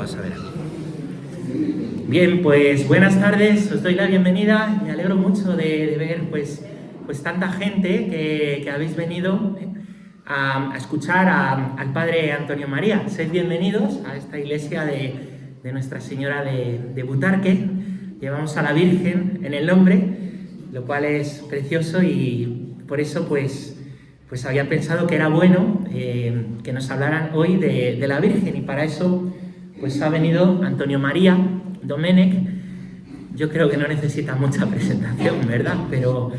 Vamos a ver. Bien, pues buenas tardes, os doy la bienvenida. Me alegro mucho de ver pues tanta gente que habéis venido a escuchar al Padre Antonio María. Sed bienvenidos a esta iglesia de Nuestra Señora de Butarque. Llevamos a la Virgen en el nombre, lo cual es precioso, y por eso pues había pensado que era bueno que nos hablaran hoy de la Virgen, y para eso pues ha venido Antonio María Domènech. Yo creo que no necesita mucha presentación, ¿verdad? Pero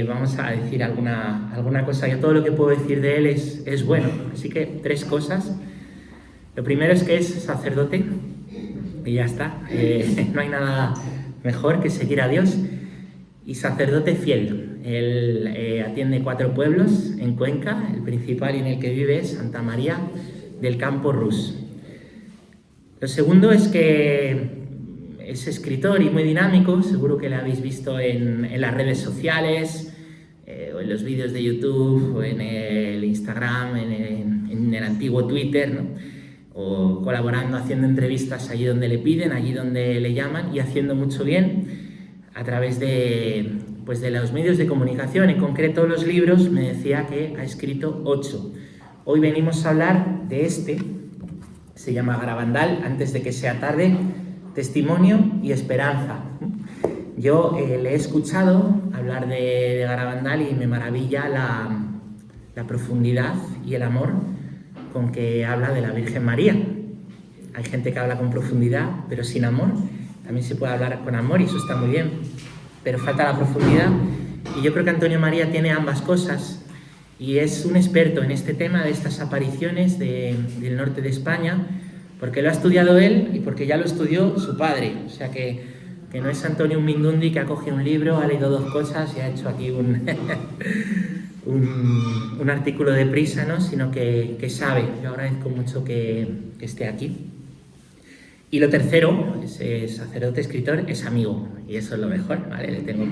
vamos a decir alguna cosa. Yo todo lo que puedo decir de él es bueno. Así que 3 cosas. Lo primero es que es sacerdote, y ya está. No hay nada mejor que seguir a Dios. Y sacerdote fiel. Él atiende 4 pueblos en Cuenca. El principal y en el que vive es Santa María del Campo Rus. Lo segundo es que es escritor y muy dinámico. Seguro que lo habéis visto en las redes sociales, o en los vídeos de YouTube, o en el Instagram, en el antiguo Twitter, ¿no? O colaborando, haciendo entrevistas allí donde le piden, allí donde le llaman, y haciendo mucho bien a través de los medios de comunicación. En concreto, los libros, me decía que ha escrito 8. Hoy venimos a hablar de este. Se llama Garabandal, antes de que sea tarde, testimonio y esperanza. Yo le he escuchado hablar de Garabandal y me maravilla la profundidad y el amor con que habla de la Virgen María. Hay gente que habla con profundidad, pero sin amor. También se puede hablar con amor y eso está muy bien, pero falta la profundidad. Y yo creo que Antonio María tiene ambas cosas. Y es un experto en este tema de estas apariciones del norte de España, porque lo ha estudiado él y porque ya lo estudió su padre. O sea que no es Antonio un Mindundi que ha cogido un libro, ha leído 2 cosas y ha hecho aquí un artículo de prisa, ¿no? Sino que sabe. Yo agradezco mucho que esté aquí. Y lo tercero, es sacerdote, escritor, es amigo. Y eso es lo mejor, ¿vale? Le tengo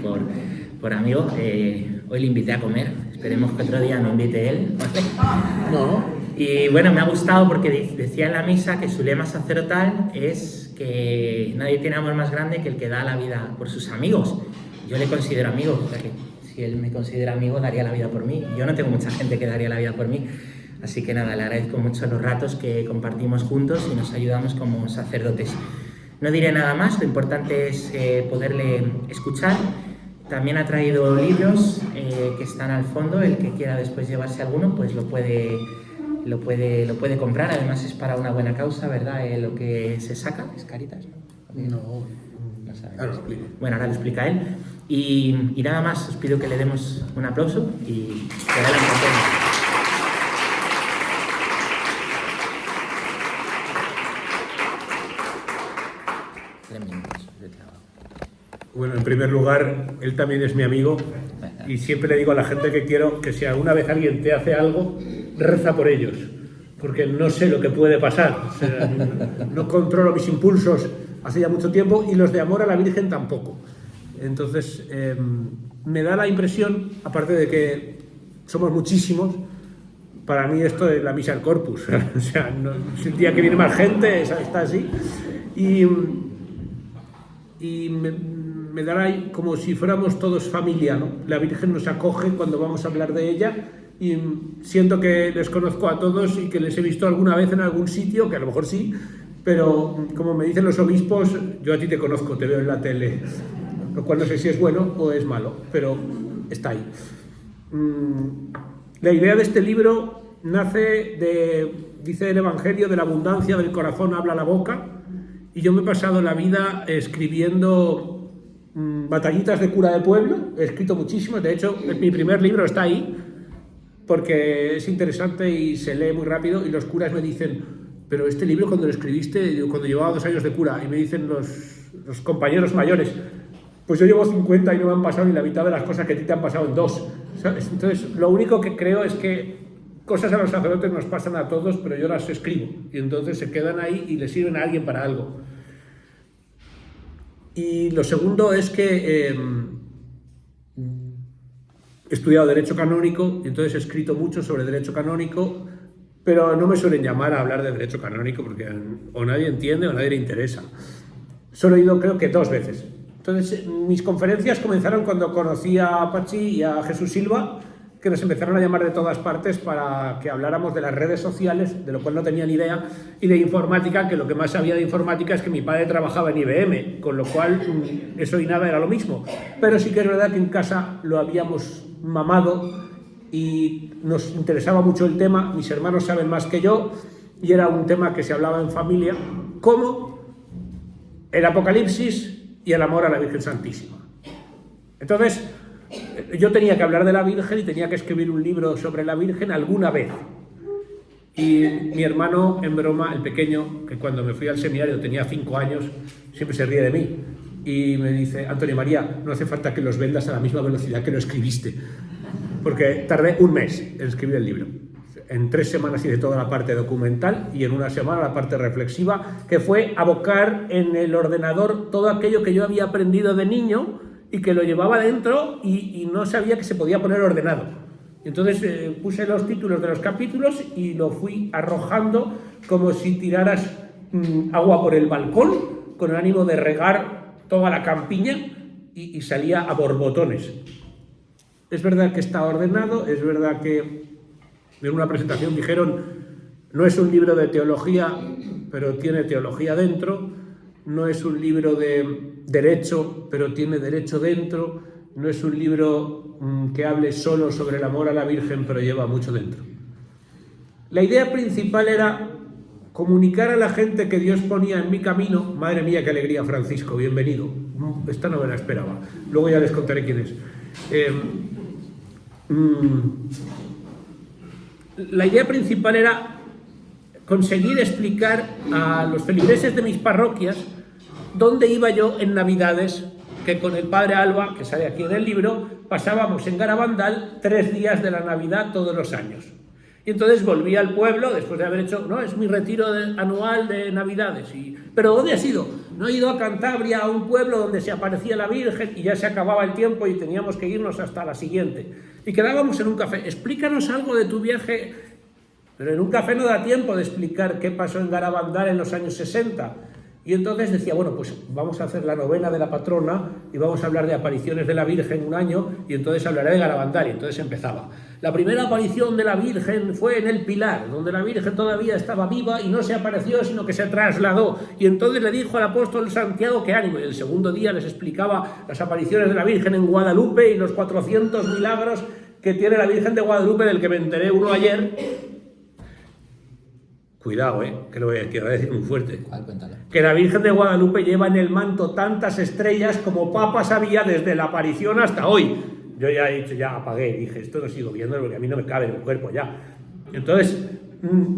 por amigo. Hoy le invité a comer. Esperemos que otro día no invite él, ¿vale? No. Y bueno, me ha gustado porque decía en la misa que su lema sacerdotal es que nadie tiene amor más grande que el que da la vida por sus amigos. Yo le considero amigo, o sea que si él me considera amigo, daría la vida por mí. Yo no tengo mucha gente que daría la vida por mí. Así que nada, le agradezco mucho los ratos que compartimos juntos y nos ayudamos como sacerdotes. No diré nada más, lo importante es poderle escuchar. También ha traído libros que están al fondo. El que quiera después llevarse alguno, pues lo puede comprar. Además es para una buena causa, ¿verdad? Lo que se saca, ¿es Caritas? No sabe. Ahora lo explico. Bueno, ahora lo explica él. Y nada más, os pido que le demos un aplauso y que adelante. Bueno, en primer lugar, él también es mi amigo y siempre le digo a la gente que quiero que si alguna vez alguien te hace algo, reza por ellos, porque no sé lo que puede pasar. O sea, no controlo mis impulsos hace ya mucho tiempo y los de amor a la Virgen tampoco. Entonces, me da la impresión, aparte de que somos muchísimos, para mí esto es la misa del Corpus. O sea, no, si el día que viene más gente, está así. Y me dará como si fuéramos todos familia, ¿no? La Virgen nos acoge cuando vamos a hablar de ella y siento que les conozco a todos y que les he visto alguna vez en algún sitio, que a lo mejor sí, pero como me dicen los obispos, yo a ti te conozco, te veo en la tele, lo cual no sé si es bueno o es malo, pero está ahí. La idea de este libro nace dice el Evangelio, de la abundancia del corazón habla la boca, y yo me he pasado la vida escribiendo batallitas de cura de pueblo. He escrito muchísimo, de hecho mi primer libro está ahí porque es interesante y se lee muy rápido, y los curas me dicen, pero este libro cuando lo escribiste, cuando llevaba 2 años de cura, y me dicen los compañeros mayores, pues yo llevo 50 y no me han pasado ni la mitad de las cosas que a ti te han pasado en 2, ¿sabes? Entonces lo único que creo es que cosas a los sacerdotes nos pasan a todos, pero yo las escribo y entonces se quedan ahí y le sirven a alguien para algo. Y lo segundo es que he estudiado Derecho Canónico y entonces he escrito mucho sobre Derecho Canónico, pero no me suelen llamar a hablar de derecho canónico porque o nadie entiende o nadie le interesa. Solo he ido creo que 2 veces. Entonces, mis conferencias comenzaron cuando conocí a Pachi y a Jesús Silva, que nos empezaron a llamar de todas partes para que habláramos de las redes sociales, de lo cual no tenía ni idea, y de informática, que lo que más sabía de informática es que mi padre trabajaba en IBM, con lo cual eso y nada era lo mismo. Pero sí que es verdad que en casa lo habíamos mamado y nos interesaba mucho el tema, mis hermanos saben más que yo, y era un tema que se hablaba en familia, como el Apocalipsis y el amor a la Virgen Santísima. Entonces, yo tenía que hablar de la Virgen y tenía que escribir un libro sobre la Virgen alguna vez. Y mi hermano, en broma, el pequeño, que cuando me fui al seminario tenía 5 años, siempre se ríe de mí. Y me dice, Antonio María, no hace falta que los vendas a la misma velocidad que lo escribiste. Porque tardé 1 mes en escribir el libro. En 3 semanas hice toda la parte documental y en 1 semana la parte reflexiva, que fue abocar en el ordenador todo aquello que yo había aprendido de niño y que lo llevaba dentro y no sabía que se podía poner ordenado. Entonces puse los títulos de los capítulos y lo fui arrojando como si tiraras agua por el balcón con el ánimo de regar toda la campiña y salía a borbotones. Es verdad que está ordenado, es verdad que en una presentación dijeron no es un libro de teología, pero tiene teología dentro. No es un libro de derecho, pero tiene derecho dentro. No es un libro que hable solo sobre el amor a la Virgen, pero lleva mucho dentro. La idea principal era comunicar a la gente que Dios ponía en mi camino. Madre mía, qué alegría, Francisco, bienvenido. Esta no me la esperaba. Luego ya les contaré quién es. La idea principal era conseguir explicar a los feligreses de mis parroquias dónde iba yo en Navidades, que con el padre Alba, que sale aquí en el libro, pasábamos en Garabandal 3 días de la Navidad todos los años. Y entonces volví al pueblo, después de haber hecho, no, es mi retiro anual de Navidades. ¿Pero dónde has ido? No he ido a Cantabria, a un pueblo donde se aparecía la Virgen y ya se acababa el tiempo y teníamos que irnos hasta la siguiente. Y quedábamos en un café. Explícanos algo de tu viaje. Pero en un café no da tiempo de explicar qué pasó en Garabandal en los años 60. Y entonces decía, bueno, pues vamos a hacer la novena de la patrona y vamos a hablar de apariciones de la Virgen 1 año y entonces hablaré de Garabandal. Y entonces empezaba. La primera aparición de la Virgen fue en el Pilar, donde la Virgen todavía estaba viva y no se apareció, sino que se trasladó. Y entonces le dijo al apóstol Santiago que ánimo. Y el segundo día les explicaba las apariciones de la Virgen en Guadalupe y los 400 milagros que tiene la Virgen de Guadalupe, del que me enteré uno ayer. Cuidado, que lo voy a decir muy fuerte. Que la Virgen de Guadalupe lleva en el manto tantas estrellas como papas había desde la aparición hasta hoy. Yo ya he dicho, ya apagué, dije, esto no sigo viendo porque a mí no me cabe en el cuerpo ya. Entonces,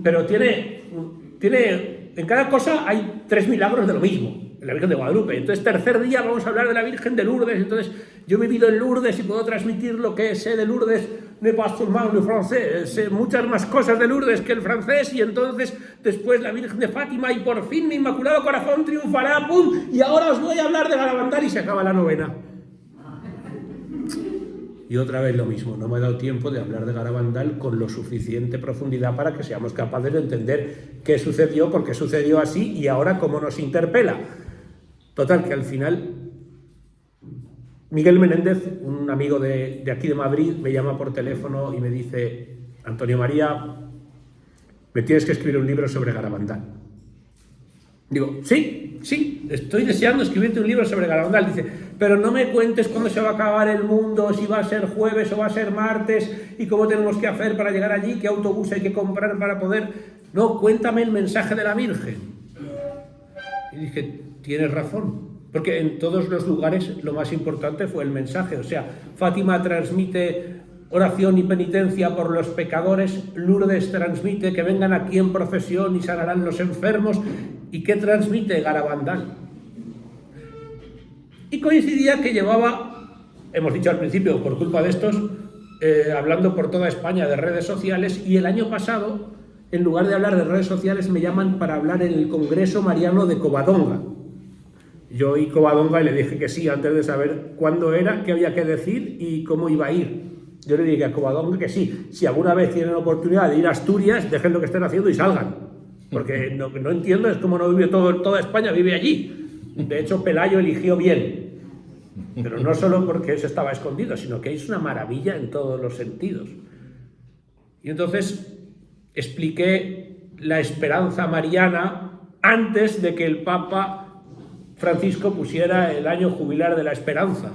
pero tiene, en cada cosa hay 3 milagros de lo mismo, en la Virgen de Guadalupe. Entonces, tercer día vamos a hablar de la Virgen de Lourdes. Entonces, yo he vivido en Lourdes y puedo transmitir lo que sé de Lourdes, ne pas seulement le français, sé muchas más cosas de Lourdes que el francés, y entonces después la Virgen de Fátima y por fin mi Inmaculado Corazón triunfará, ¡pum! Y ahora os voy a hablar de Garabandal y se acaba la novena. Y otra vez lo mismo, no me he dado tiempo de hablar de Garabandal con lo suficiente profundidad para que seamos capaces de entender qué sucedió, por qué sucedió así y ahora cómo nos interpela. Total, que al final Miguel Menéndez, un amigo de aquí de Madrid, me llama por teléfono y me dice: Antonio María, me tienes que escribir un libro sobre Garabandal. Digo, sí, estoy deseando escribirte un libro sobre Garabandal. Dice, pero no me cuentes cuándo se va a acabar el mundo, si va a ser jueves o va a ser martes, y cómo tenemos que hacer para llegar allí, qué autobús hay que comprar para poder... No, cuéntame el mensaje de la Virgen. Y dije, tienes razón, porque en todos los lugares lo más importante fue el mensaje. O sea, Fátima transmite oración y penitencia por los pecadores, Lourdes transmite que vengan aquí en procesión y sanarán los enfermos. ¿Y qué transmite Garabandal? Y coincidía que llevaba, hemos dicho al principio, por culpa de estos, hablando por toda España de redes sociales, y el año pasado, en lugar de hablar de redes sociales, me llaman para hablar en el Congreso Mariano de Covadonga. Yo oí Covadonga y le dije que sí, antes de saber cuándo era, qué había que decir y cómo iba a ir. Yo le diría a Covadonga que sí, si alguna vez tienen oportunidad de ir a Asturias, dejen lo que estén haciendo y salgan. Porque no entiendo es cómo no vive toda España, vive allí. De hecho, Pelayo eligió bien. Pero no solo porque eso estaba escondido, sino que es una maravilla en todos los sentidos. Y entonces expliqué la esperanza mariana antes de que el Papa Francisco pusiera el año jubilar de la esperanza.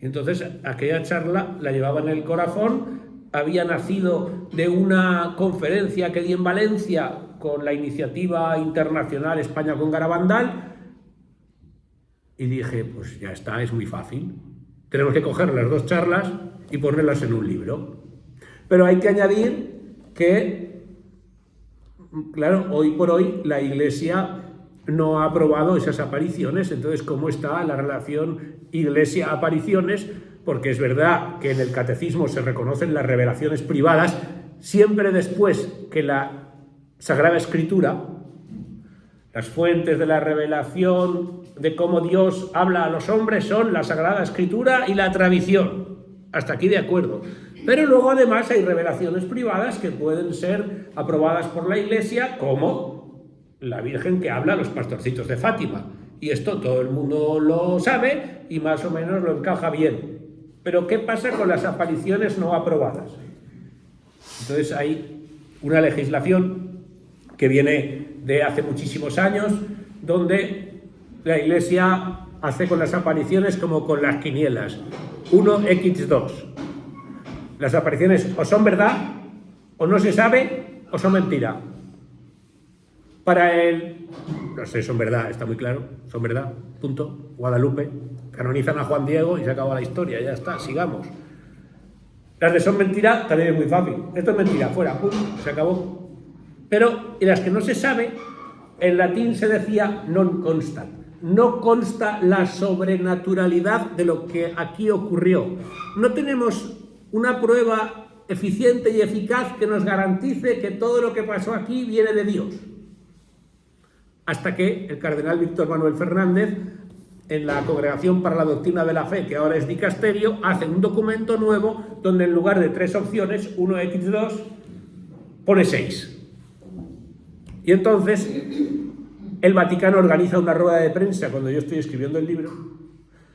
Y entonces aquella charla la llevaba en el corazón, había nacido de una conferencia que di en Valencia con la iniciativa internacional España con Garabandal, y dije, pues ya está, es muy fácil. Tenemos que coger las dos charlas y ponerlas en un libro. Pero hay que añadir que, claro, hoy por hoy la Iglesia no ha aprobado esas apariciones. Entonces, ¿cómo está la relación Iglesia-apariciones? Porque es verdad que en el catecismo se reconocen las revelaciones privadas siempre después que la Sagrada Escritura, las fuentes de la revelación de cómo Dios habla a los hombres son la Sagrada Escritura y la tradición. Hasta aquí de acuerdo. Pero luego además hay revelaciones privadas que pueden ser aprobadas por la Iglesia, como la Virgen que habla a los pastorcitos de Fátima. Y esto todo el mundo lo sabe y más o menos lo encaja bien. Pero ¿qué pasa con las apariciones no aprobadas? Entonces hay una legislación que viene de hace muchísimos años, donde la Iglesia hace con las apariciones como con las quinielas, 1x2. Las apariciones o son verdad, o no se sabe, o son mentira. Para él, no sé, son verdad, está muy claro, son verdad, punto. Guadalupe, canonizan a Juan Diego y se acaba la historia, ya está, sigamos. Las de son mentira también es muy fácil, esto es mentira, fuera, pum, se acabó. Pero en las que no se sabe, en latín se decía non constat. No consta la sobrenaturalidad de lo que aquí ocurrió. No tenemos una prueba eficiente y eficaz que nos garantice que todo lo que pasó aquí viene de Dios. Hasta que el cardenal Víctor Manuel Fernández, en la Congregación para la Doctrina de la Fe, que ahora es dicasterio, hace un documento nuevo donde en lugar de 3 opciones, 1x2, pone 6. Y entonces el Vaticano organiza una rueda de prensa cuando yo estoy escribiendo el libro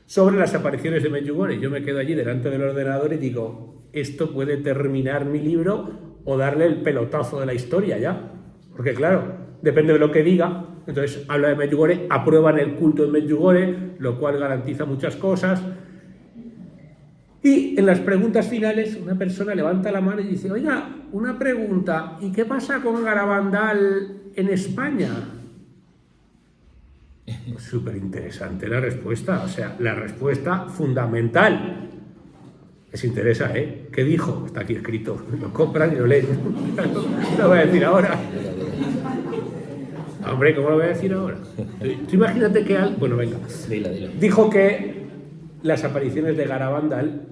sobre las apariciones de Medjugorje. Yo me quedo allí delante del ordenador y digo, esto puede terminar mi libro o darle el pelotazo de la historia ya. Porque claro, depende de lo que diga. Entonces habla de Medjugorje, aprueban el culto en Medjugorje, lo cual garantiza muchas cosas. Y en las preguntas finales una persona levanta la mano y dice, oiga, una pregunta, ¿y qué pasa con Garabandal en España? Pues súper interesante la respuesta, o sea, la respuesta fundamental. Les interesa, ¿eh? ¿Qué dijo? Está aquí escrito, lo compran y lo leen. Lo voy a decir ahora. Hombre, ¿cómo lo voy a decir ahora? Tú imagínate que bueno, venga. Dilo. Dijo que las apariciones de Garabandal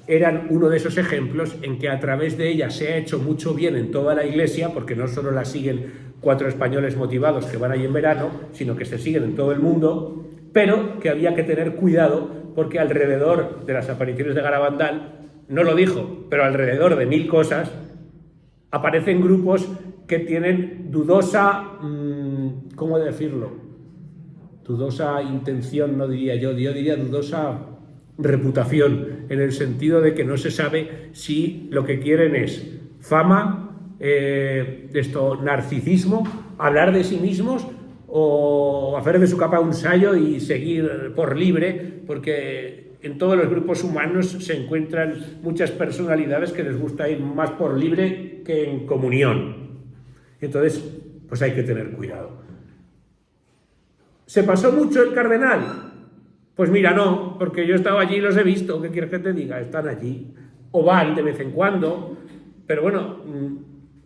eran uno de esos ejemplos en que a través de ellas se ha hecho mucho bien en toda la Iglesia, porque no solo la siguen 4 españoles motivados que van ahí en verano, sino que se siguen en todo el mundo, pero que había que tener cuidado porque alrededor de las apariciones de Garabandal, no lo dijo, pero alrededor de 1000 cosas, aparecen grupos que tienen dudosa, ¿cómo decirlo? Dudosa intención, no diría yo diría dudosa reputación, en el sentido de que no se sabe si lo que quieren es fama, narcisismo, hablar de sí mismos o hacer de su capa un sallo y seguir por libre, porque en todos los grupos humanos se encuentran muchas personalidades que les gusta ir más por libre que en comunión. Entonces, pues hay que tener cuidado. ¿Se pasó mucho el cardenal? Pues mira, no, porque yo he estado allí y los he visto, ¿qué quieres que te diga? Están allí, o van de vez en cuando, pero bueno,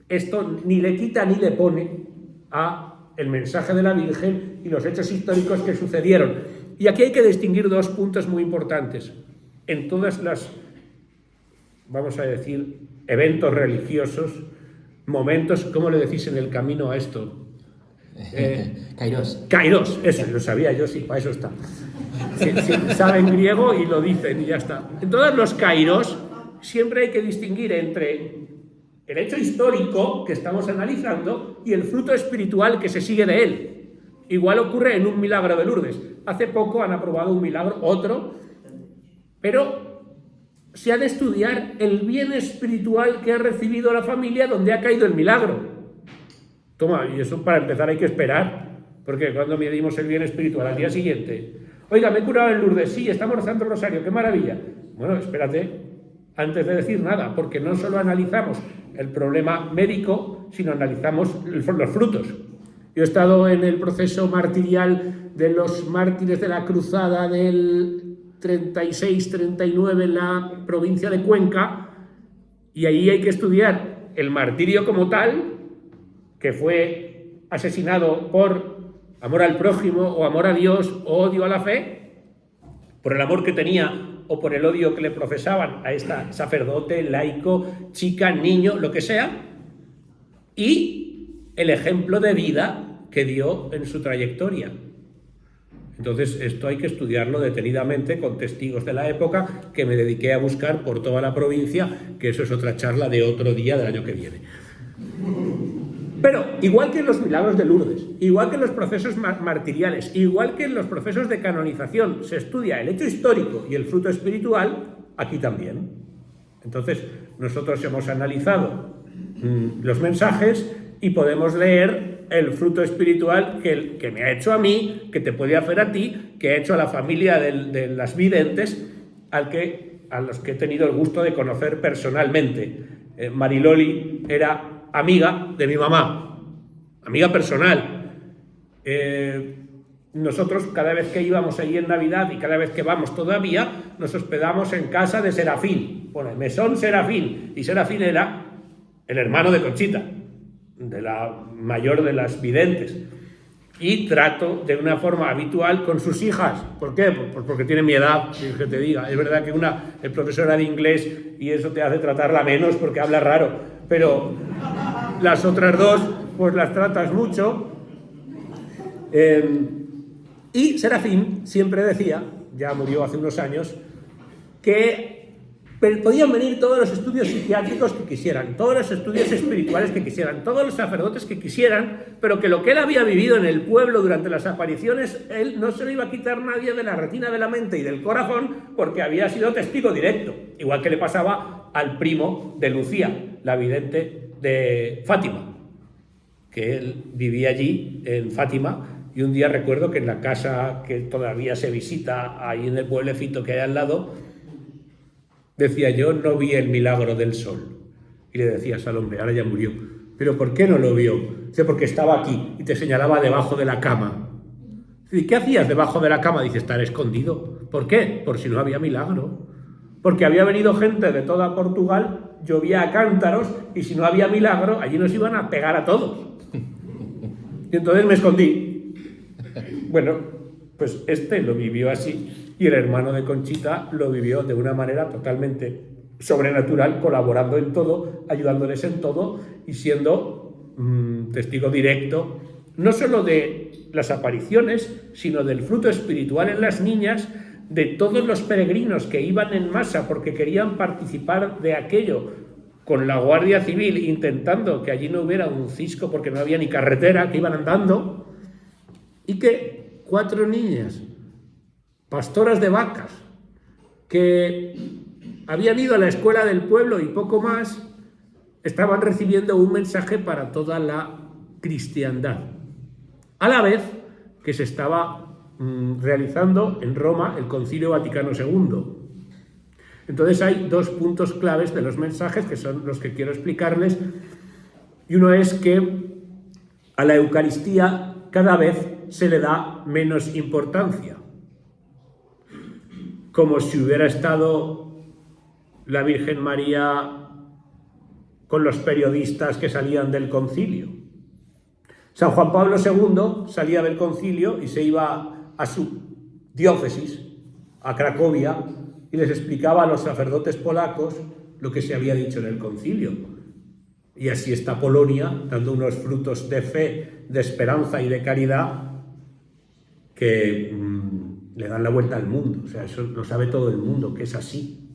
esto ni le quita ni le pone a el mensaje de la Virgen y los hechos históricos que sucedieron. Y aquí hay que distinguir 2 puntos muy importantes. En todas las, vamos a decir, eventos religiosos, momentos, ¿cómo le decís en el camino a esto? Kairos. Kairos, eso, lo sabía yo, sí, para eso está. Sí, saben griego y lo dicen y ya está. En todos los kairos siempre hay que distinguir entre el hecho histórico que estamos analizando y el fruto espiritual que se sigue de él. Igual ocurre en un milagro de Lourdes. Hace poco han aprobado un milagro, otro, pero se ha de estudiar el bien espiritual que ha recibido la familia donde ha caído el milagro. Toma, y eso para empezar hay que esperar, porque cuando medimos el bien espiritual al día siguiente, oiga, me he curado en Lourdes, sí, estamos rezando el rosario, qué maravilla. Bueno, espérate, antes de decir nada, porque no solo analizamos el problema médico, sino analizamos los frutos. Yo he estado en el proceso martirial de los mártires de la cruzada del 36-39 en la provincia de Cuenca, y ahí hay que estudiar el martirio como tal, que fue asesinado por amor al prójimo o amor a Dios o odio a la fe, por el amor que tenía o por el odio que le profesaban a esta sacerdote, laico, chica, niño, lo que sea, y el ejemplo de vida que dio en su trayectoria. Entonces, esto hay que estudiarlo detenidamente con testigos de la época que me dediqué a buscar por toda la provincia, que eso es otra charla de otro día del año que viene. Pero, igual que en los milagros de Lourdes, igual que en los procesos martiriales, igual que en los procesos de canonización, se estudia el hecho histórico y el fruto espiritual, aquí también. Entonces, nosotros hemos analizado los mensajes y podemos leer el fruto espiritual que me ha hecho a mí, que te puede hacer a ti, que ha hecho a la familia de las videntes, a los que he tenido el gusto de conocer personalmente. Mariloli era amiga de mi mamá, amiga personal. Nosotros cada vez que íbamos allí en Navidad y cada vez que vamos todavía, nos hospedamos en casa de Serafín, por el mesón Serafín, y Serafín era el hermano de Conchita, de la mayor de las videntes, y trato de una forma habitual con sus hijas. ¿Por qué? Pues porque tiene mi edad, que te diga. Es verdad que una es profesora de inglés y eso te hace tratarla menos porque habla raro, pero las otras dos pues las tratas mucho. Y Serafín siempre decía, ya murió hace unos años, que podían venir todos los estudios psiquiátricos que quisieran, todos los estudios espirituales que quisieran, todos los sacerdotes que quisieran, pero que lo que él había vivido en el pueblo durante las apariciones, él no se lo iba a quitar nadie de la retina de la mente y del corazón, porque había sido testigo directo, igual que le pasaba al primo de Lucía, la vidente de Fátima, que él vivía allí en Fátima. Y un día recuerdo que en la casa que todavía se visita ahí en el pueblecito que hay al lado, decía, yo no vi el milagro del sol. Y le decías al hombre, ahora ya murió, ¿pero por qué no lo vio? Dice, porque estaba aquí, y te señalaba debajo de la cama. ¿Y qué hacías debajo de la cama? Dice, estar escondido. ¿Por qué? Por si no había milagro. Porque había venido gente de toda Portugal, llovía a cántaros, y si no había milagro, allí nos iban a pegar a todos. Y entonces me escondí. Bueno, pues este lo vivió así. Y el hermano de Conchita lo vivió de una manera totalmente sobrenatural, colaborando en todo, ayudándoles en todo y siendo testigo directo, no solo de las apariciones, sino del fruto espiritual en las niñas, de todos los peregrinos que iban en masa porque querían participar de aquello, con la Guardia Civil intentando que allí no hubiera un cisco porque no había ni carretera, que iban andando, y que 4 niñas pastoras de vacas, que habían ido a la escuela del pueblo y poco más, estaban recibiendo un mensaje para toda la cristiandad. A la vez que se estaba realizando en Roma el Concilio Vaticano II. Entonces hay 2 puntos claves de los mensajes que son los que quiero explicarles. Y uno es que a la Eucaristía cada vez se le da menos importancia. Como si hubiera estado la Virgen María con los periodistas que salían del concilio. San Juan Pablo II salía del concilio y se iba a su diócesis, a Cracovia, y les explicaba a los sacerdotes polacos lo que se había dicho en el concilio. Y así está Polonia, dando unos frutos de fe, de esperanza y de caridad que le dan la vuelta al mundo. O sea, eso lo sabe todo el mundo, que es así.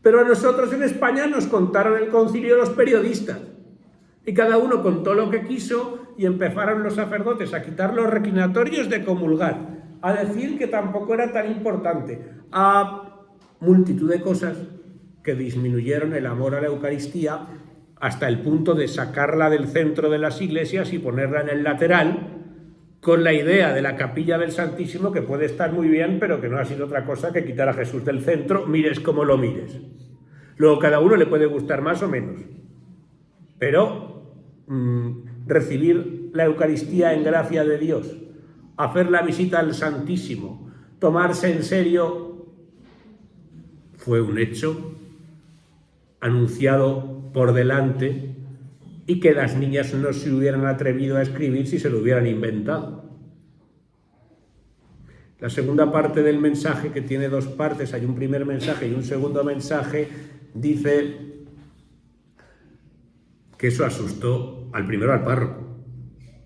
Pero a nosotros en España nos contaron el concilio los periodistas. Y cada uno contó lo que quiso y empezaron los sacerdotes a quitar los reclinatorios de comulgar, a decir que tampoco era tan importante, a multitud de cosas que disminuyeron el amor a la Eucaristía hasta el punto de sacarla del centro de las iglesias y ponerla en el lateral, con la idea de la capilla del Santísimo, que puede estar muy bien, pero que no ha sido otra cosa que quitar a Jesús del centro, mires como lo mires. Luego cada uno le puede gustar más o menos, pero recibir la Eucaristía en gracia de Dios, hacer la visita al Santísimo, tomarse en serio, fue un hecho anunciado por delante y que las niñas no se hubieran atrevido a escribir si se lo hubieran inventado. La segunda parte del mensaje, que tiene dos partes, hay un primer mensaje y un segundo mensaje, dice que eso asustó primero al párroco,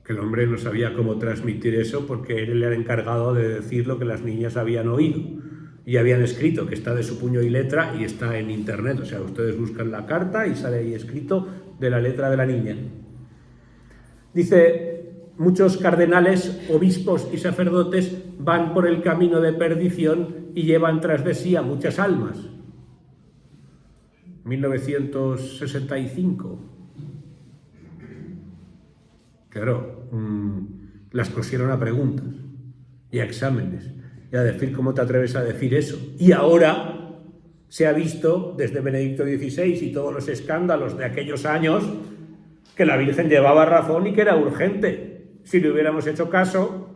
que el hombre no sabía cómo transmitir eso porque él era encargado de decir lo que las niñas habían oído y habían escrito, que está de su puño y letra y está en internet. O sea, ustedes buscan la carta y sale ahí escrito de la letra de la niña. Dice, muchos cardenales, obispos y sacerdotes van por el camino de perdición y llevan tras de sí a muchas almas. 1965. Claro, las cosieron a preguntas y a exámenes y a decir cómo te atreves a decir eso. Y ahora se ha visto desde Benedicto XVI y todos los escándalos de aquellos años que la Virgen llevaba razón y que era urgente. Si le hubiéramos hecho caso,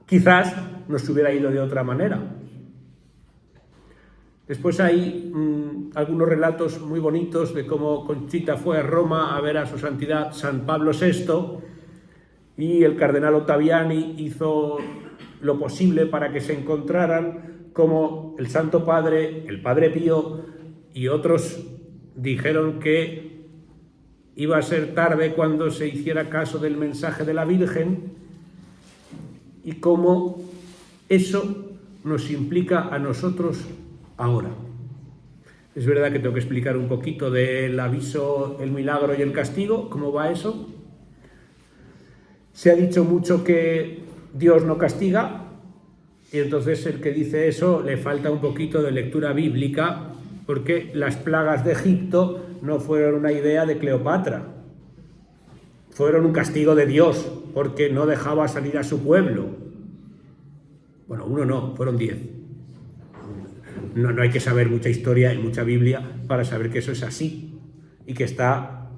quizás nos hubiera ido de otra manera. Después hay algunos relatos muy bonitos de cómo Conchita fue a Roma a ver a su santidad San Pablo VI y el cardenal Ottaviani hizo lo posible para que se encontraran, como el Santo Padre, el Padre Pío y otros dijeron que iba a ser tarde cuando se hiciera caso del mensaje de la Virgen, y cómo eso nos implica a nosotros ahora. Es verdad que tengo que explicar un poquito del aviso, el milagro y el castigo, cómo va eso. Se ha dicho mucho que Dios no castiga, y entonces el que dice eso le falta un poquito de lectura bíblica, porque las plagas de Egipto no fueron una idea de Cleopatra, fueron un castigo de Dios, porque no dejaba salir a su pueblo. Bueno, uno no, fueron 10. No hay que saber mucha historia y mucha Biblia para saber que eso es así y que está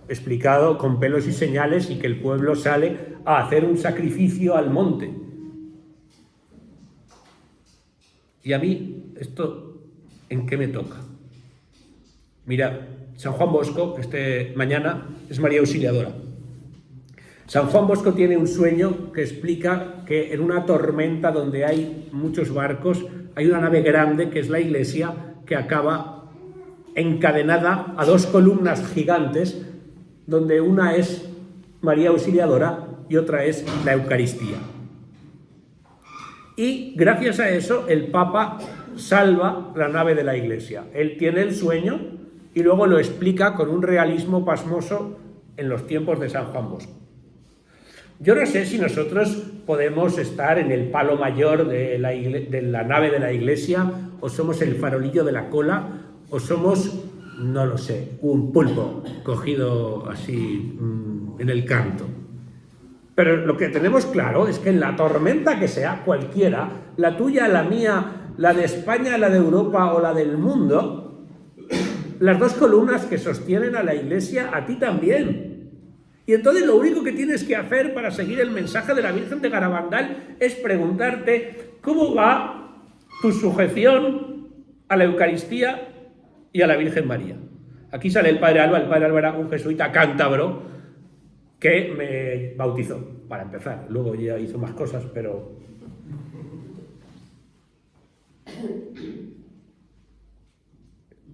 explicado con pelos y señales y que el pueblo sale a hacer un sacrificio al monte. Y a mí, ¿esto en qué me toca? Mira, San Juan Bosco, mañana, es María Auxiliadora. San Juan Bosco tiene un sueño que explica que en una tormenta donde hay muchos barcos, hay una nave grande que es la iglesia que acaba encadenada a dos columnas gigantes, donde una es María Auxiliadora y otra es la Eucaristía. Y gracias a eso el Papa salva la nave de la iglesia. Él tiene el sueño y luego lo explica con un realismo pasmoso en los tiempos de San Juan Bosco. Yo no sé si nosotros podemos estar en el palo mayor de la nave de la iglesia, o somos el farolillo de la cola, o somos, no lo sé, un pulpo cogido así en el canto. Pero lo que tenemos claro es que en la tormenta que sea, cualquiera, la tuya, la mía, la de España, la de Europa o la del mundo, las dos columnas que sostienen a la iglesia, a ti también. Y entonces lo único que tienes que hacer para seguir el mensaje de la Virgen de Garabandal es preguntarte cómo va tu sujeción a la Eucaristía y a la Virgen María. Aquí sale el Padre Alba era un jesuita cántabro que me bautizó, para empezar. Luego ya hizo más cosas, pero...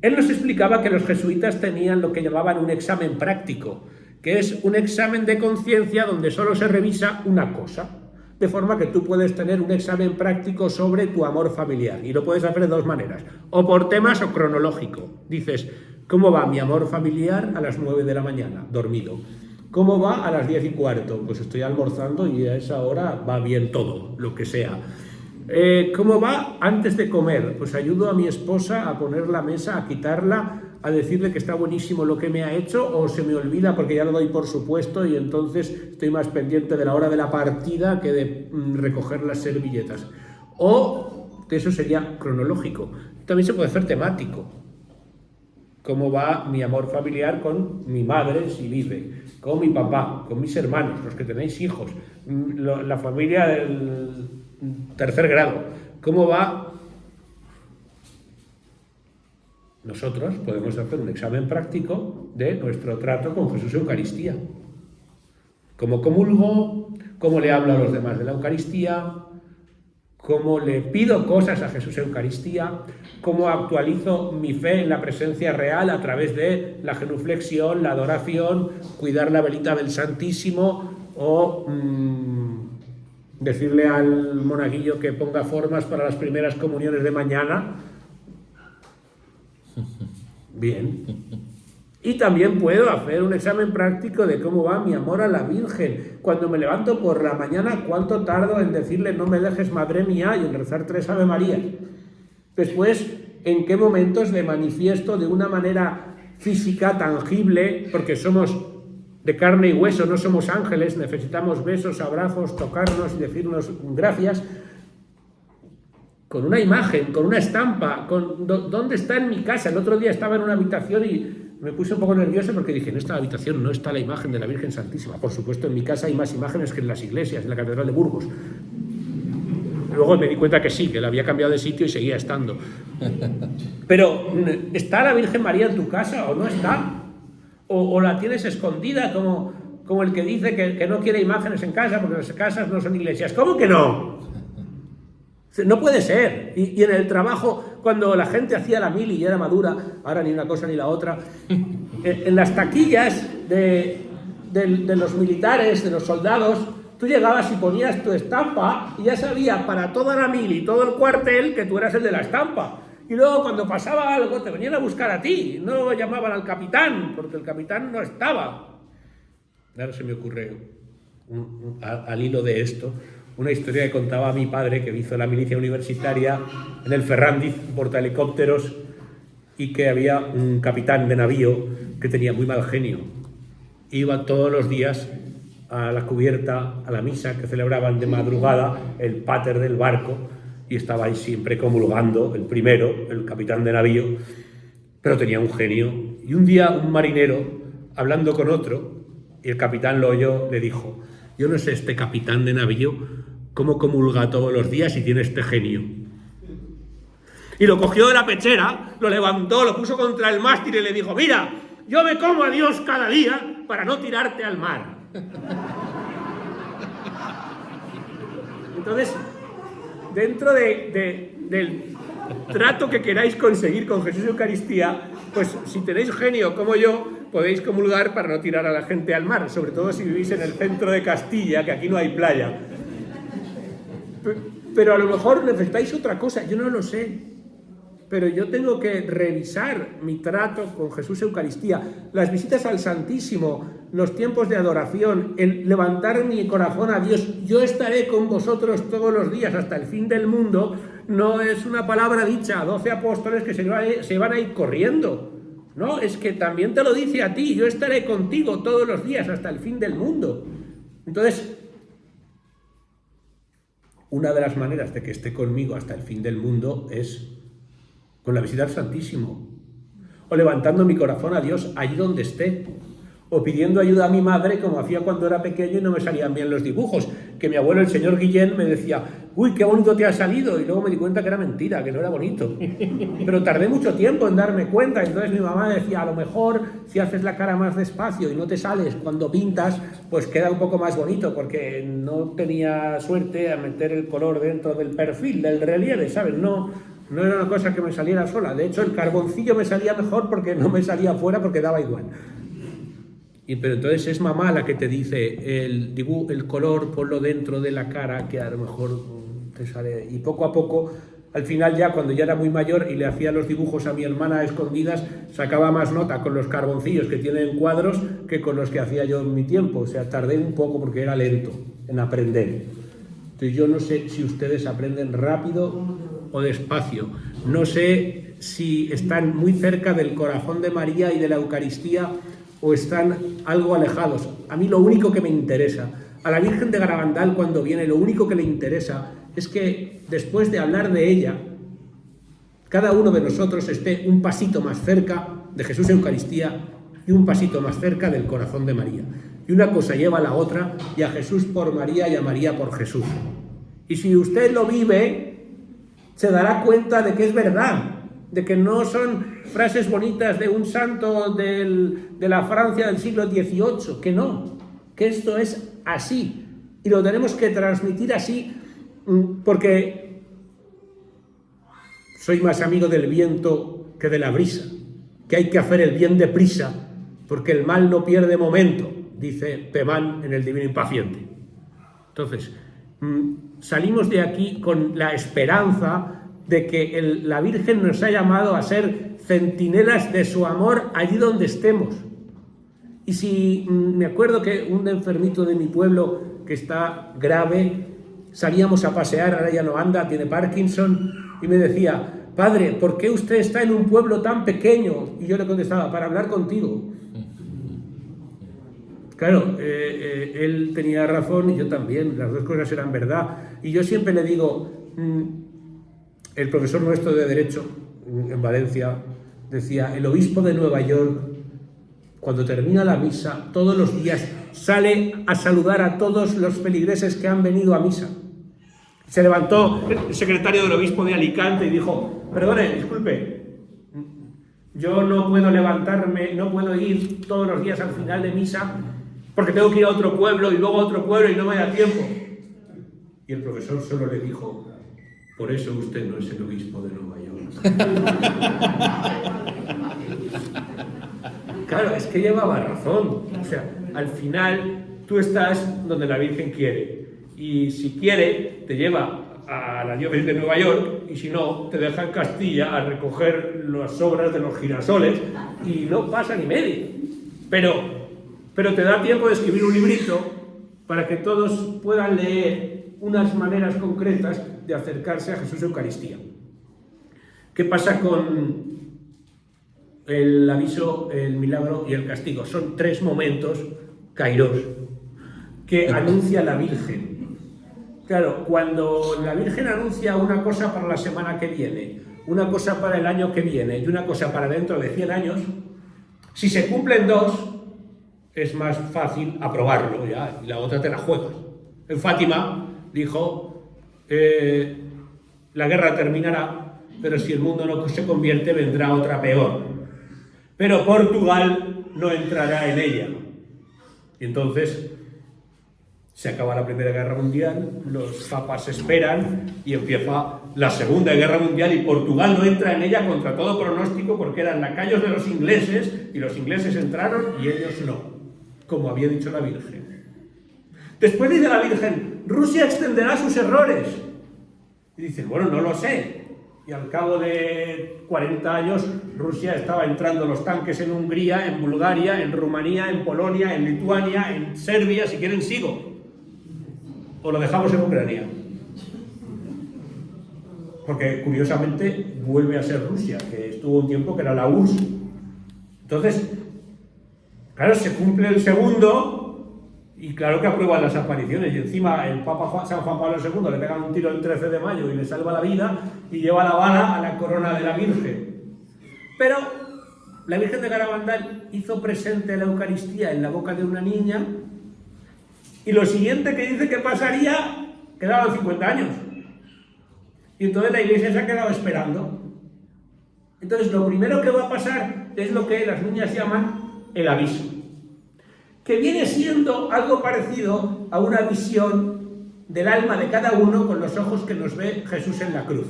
Él nos explicaba que los jesuitas tenían lo que llamaban un examen práctico, que es un examen de conciencia donde solo se revisa una cosa. De forma que tú puedes tener un examen práctico sobre tu amor familiar. Y lo puedes hacer de dos maneras. O por temas o cronológico. Dices, ¿cómo va mi amor familiar a las 9 de la mañana? Dormido. ¿Cómo va a las 10:15? Pues estoy almorzando y a esa hora va bien todo, lo que sea. ¿Cómo va antes de comer? Pues ayudo a mi esposa a poner la mesa, a quitarla, a decirle que está buenísimo lo que me ha hecho, o se me olvida porque ya lo doy por supuesto y entonces estoy más pendiente de la hora de la partida que de recoger las servilletas. O que eso sería cronológico. También se puede hacer temático. ¿Cómo va mi amor familiar con mi madre si vive? Con mi papá, con mis hermanos, los que tenéis hijos, la familia del tercer grado. ¿Cómo va? Nosotros podemos hacer un examen práctico de nuestro trato con Jesús Eucaristía. ¿Cómo comulgo? ¿Cómo le hablo a los demás de la Eucaristía? ¿Cómo le pido cosas a Jesús Eucaristía? ¿Cómo actualizo mi fe en la presencia real a través de la genuflexión, la adoración, cuidar la velita del Santísimo o decirle al monaguillo que ponga formas para las primeras comuniones de mañana? Bien. Y también puedo hacer un examen práctico de cómo va mi amor a la Virgen. Cuando me levanto por la mañana, ¿cuánto tardo en decirle no me dejes, Madre mía, y en rezar 3 Ave Marías? Después, ¿en qué momentos le manifiesto de una manera física, tangible, porque somos de carne y hueso, no somos ángeles, necesitamos besos, abrazos, tocarnos y decirnos gracias? Con una imagen, con una estampa, ¿dónde está en mi casa? El otro día estaba en una habitación y me puse un poco nervioso porque dije, en esta habitación no está la imagen de la Virgen Santísima. Por supuesto, en mi casa hay más imágenes que en las iglesias, en la Catedral de Burgos. Luego me di cuenta que sí, que la había cambiado de sitio y seguía estando. Pero, ¿está la Virgen María en tu casa o no está? ¿O la tienes escondida como el que dice que no quiere imágenes en casa porque las casas no son iglesias? ¿Cómo que no? No puede ser. Y en el trabajo, cuando la gente hacía la mili y era madura, ahora ni una cosa ni la otra, en las taquillas de los militares, de los soldados, tú llegabas y ponías tu estampa y ya sabía para toda la mili, todo el cuartel, que tú eras el de la estampa. Y luego cuando pasaba algo te venían a buscar a ti, no llamaban al capitán, porque el capitán no estaba. Ahora se me ocurre, al hilo de esto, una historia que contaba mi padre, que hizo la milicia universitaria en el Ferrandiz, portahelicópteros, y que había un capitán de navío que tenía muy mal genio. Iba todos los días a la cubierta, a la misa que celebraban de madrugada, el pater del barco, y estaba ahí siempre comulgando, el primero, el capitán de navío, pero tenía un genio. Y un día un marinero, hablando con otro, y el capitán lo oyó, le dijo: yo no sé este capitán de navío cómo comulga todos los días y tiene este genio. Y lo cogió de la pechera, lo levantó, lo puso contra el mástil y le dijo: mira, yo me como a Dios cada día para no tirarte al mar. Entonces, dentro del trato que queráis conseguir con Jesús Eucaristía, pues si tenéis genio como yo, podéis comulgar para no tirar a la gente al mar, sobre todo si vivís en el centro de Castilla, que aquí no hay playa. Pero a lo mejor necesitáis otra cosa, yo no lo sé. Pero yo tengo que revisar mi trato con Jesús Eucaristía, las visitas al Santísimo, los tiempos de adoración, el levantar mi corazón a Dios. Yo estaré con vosotros todos los días hasta el fin del mundo. No es una palabra dicha a 12 apóstoles que se van a ir corriendo. No, es que también te lo dice a ti: yo estaré contigo todos los días hasta el fin del mundo. Entonces, una de las maneras de que esté conmigo hasta el fin del mundo es con la visita al Santísimo, o levantando mi corazón a Dios allí donde esté, o pidiendo ayuda a mi madre como hacía cuando era pequeño y no me salían bien los dibujos, que mi abuelo, el señor Guillén, me decía: uy, qué bonito te ha salido, y luego me di cuenta que era mentira, que no era bonito. Pero tardé mucho tiempo en darme cuenta. Entonces mi mamá decía: a lo mejor si haces la cara más despacio y no te sales cuando pintas, pues queda un poco más bonito, porque no tenía suerte a meter el color dentro del perfil, del relieve, ¿sabes? No No era una cosa que me saliera sola. De hecho, el carboncillo me salía mejor porque no me salía afuera porque daba igual. Pero entonces es mamá la que te dice el color, ponlo dentro de la cara, que a lo mejor te sale. Y poco a poco, al final ya, cuando ya era muy mayor y le hacía los dibujos a mi hermana a escondidas, sacaba más nota con los carboncillos que tienen cuadros que con los que hacía yo en mi tiempo. O sea, tardé un poco porque era lento en aprender. Entonces yo no sé si ustedes aprenden rápido o despacio. No sé si están muy cerca del corazón de María y de la Eucaristía o están algo alejados. A mí lo único que me interesa, a la Virgen de Garabandal cuando viene, lo único que le interesa es que después de hablar de ella, cada uno de nosotros esté un pasito más cerca de Jesús Eucaristía y un pasito más cerca del corazón de María. Y una cosa lleva a la otra, y a Jesús por María y a María por Jesús. Y si usted lo vive, se dará cuenta de que es verdad, de que no son frases bonitas de un santo de la Francia del siglo XVIII, que no, que esto es así. Y lo tenemos que transmitir así porque soy más amigo del viento que de la brisa, que hay que hacer el bien deprisa, porque el mal no pierde momento, dice Pemán en el Divino Impaciente. Entonces, salimos de aquí con la esperanza de que la Virgen nos ha llamado a ser centinelas de su amor allí donde estemos. Y si me acuerdo que un enfermito de mi pueblo que está grave, salíamos a pasear, ahora ya no anda, tiene Parkinson, y me decía: padre, ¿por qué usted está en un pueblo tan pequeño? Y yo le contestaba: para hablar contigo. Claro, él tenía razón y yo también, las dos cosas eran verdad. Y yo siempre le digo, el profesor nuestro de Derecho en Valencia decía: el obispo de Nueva York, cuando termina la misa, todos los días sale a saludar a todos los feligreses que han venido a misa. Se levantó el secretario del obispo de Alicante y dijo: perdone, disculpe, yo no puedo levantarme, no puedo ir todos los días al final de misa porque tengo que ir a otro pueblo y luego a otro pueblo y no me da tiempo. Y el profesor solo le dijo: por eso usted no es el obispo de Nueva York. Claro, es que llevaba razón. O sea, al final tú estás donde la Virgen quiere. Y si quiere, te lleva a la diócesis de Nueva York, y si no, te deja en Castilla a recoger las obras de los girasoles y no pasa ni media. Pero te da tiempo de escribir un librito para que todos puedan leer unas maneras concretas de acercarse a Jesús Eucaristía. ¿Qué pasa con el aviso, el milagro y el castigo? Son tres momentos, kairos, que anuncia la Virgen. Claro, cuando la Virgen anuncia una cosa para la semana que viene, una cosa para el año que viene y una cosa para dentro de 100 años, si se cumplen dos, es más fácil aprobarlo ya, y la otra te la juegas. En Fátima dijo: la guerra terminará, pero si el mundo no se convierte, vendrá otra peor. Pero Portugal no entrará en ella. Y entonces se acaba la Primera Guerra Mundial, los papas esperan y empieza la Segunda Guerra Mundial, y Portugal no entra en ella contra todo pronóstico porque eran lacayos de los ingleses, y los ingleses entraron y ellos no, como había dicho la Virgen. Después dice la Virgen: Rusia extenderá sus errores. Y dicen: bueno, no lo sé. Y al cabo de 40 años, Rusia estaba entrando los tanques en Hungría, en Bulgaria, en Rumanía, en Polonia, en Lituania, en Serbia. Si quieren, sigo. O lo dejamos en Ucrania. Porque, curiosamente, vuelve a ser Rusia, que estuvo un tiempo que era la URSS. Entonces, claro, se cumple el segundo, y claro que aprueban las apariciones, y encima el Papa San Juan Pablo II le pegan un tiro el 13 de mayo y le salva la vida, y lleva la bala a la corona de la Virgen. Pero la Virgen de Garabandal hizo presente la Eucaristía en la boca de una niña, y lo siguiente que dice que pasaría, quedaban 50 años. Y entonces la Iglesia se ha quedado esperando. Entonces lo primero que va a pasar es lo que las niñas llaman el aviso, que viene siendo algo parecido a una visión del alma de cada uno con los ojos que nos ve Jesús en la cruz.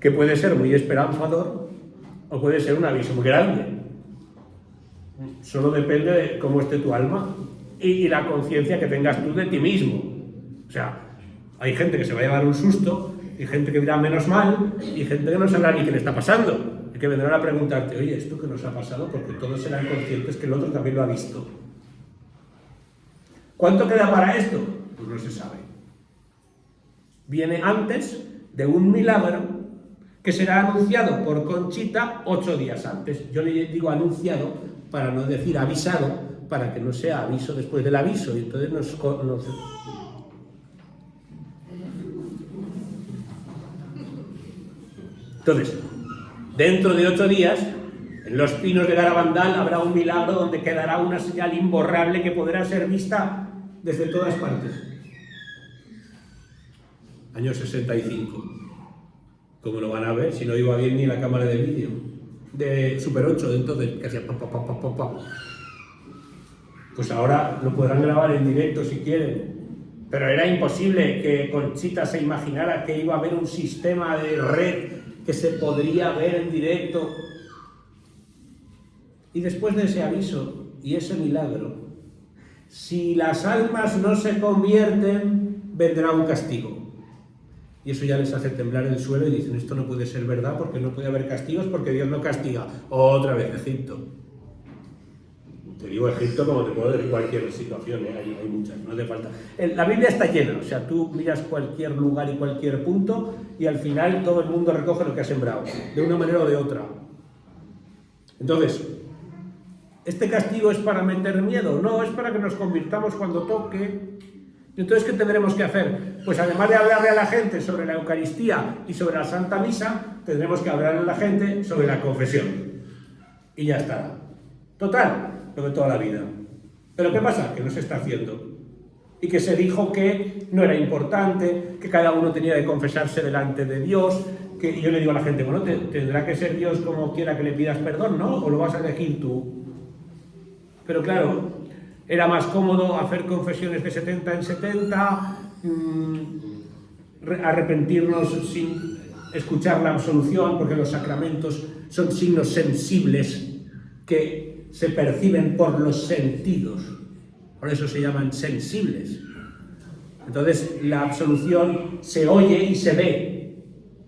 que puede ser muy esperanzador o puede ser un aviso muy grande. Solo depende de cómo esté tu alma y la conciencia que tengas tú de ti mismo. O sea, hay gente que se va a llevar un susto, y gente que dirá menos mal, y gente que no sabrá ni qué le está pasando, y que vendrán a preguntarte, oye, ¿esto qué nos ha pasado? Porque todos serán conscientes que el otro también lo ha visto. ¿Cuánto queda para esto? Pues no se sabe. Viene antes de un milagro que será anunciado por Conchita 8 días antes. Yo le digo anunciado para no decir avisado, para que no sea aviso después del aviso, y entonces Entonces, dentro de 8 días, en los pinos de Garabandal habrá un milagro donde quedará una señal imborrable que podrá ser vista desde todas partes. Año 65. ¿Cómo lo van a ver si no iba bien ni la cámara de vídeo? De Super 8, de entonces, que hacía pa. Pues ahora lo podrán grabar en directo si quieren. Pero era imposible que Conchita se imaginara que iba a haber un sistema de red que se podría ver en directo. Y después de ese aviso y ese milagro, si las almas no se convierten, vendrá un castigo. Y eso ya les hace temblar el suelo y dicen, esto no puede ser verdad porque no puede haber castigos porque Dios no castiga. Otra vez Egipto. Te digo Egipto como te puedo decir cualquier situación, hay muchas, no hace falta. La Biblia está llena, o sea, tú miras cualquier lugar y cualquier punto y al final todo el mundo recoge lo que ha sembrado, de una manera o de otra. Entonces, ¿este castigo es para meter miedo? No, es para que nos convirtamos cuando toque. Entonces, ¿qué tendremos que hacer? Pues además de hablarle a la gente sobre la Eucaristía y sobre la Santa Misa, tendremos que hablarle a la gente sobre la confesión. Y ya está. Total, lo de toda la vida. ¿Pero qué pasa? Que no se está haciendo. Y que se dijo que no era importante, que cada uno tenía que confesarse delante de Dios, que yo le digo a la gente, bueno, tendrá que ser Dios como quiera que le pidas perdón, ¿no? ¿O lo vas a elegir tú? Pero claro, era más cómodo hacer confesiones de 70 en 70, arrepentirnos sin escuchar la absolución, porque los sacramentos son signos sensibles que se perciben por los sentidos, por eso se llaman sensibles. Entonces la absolución se oye y se ve,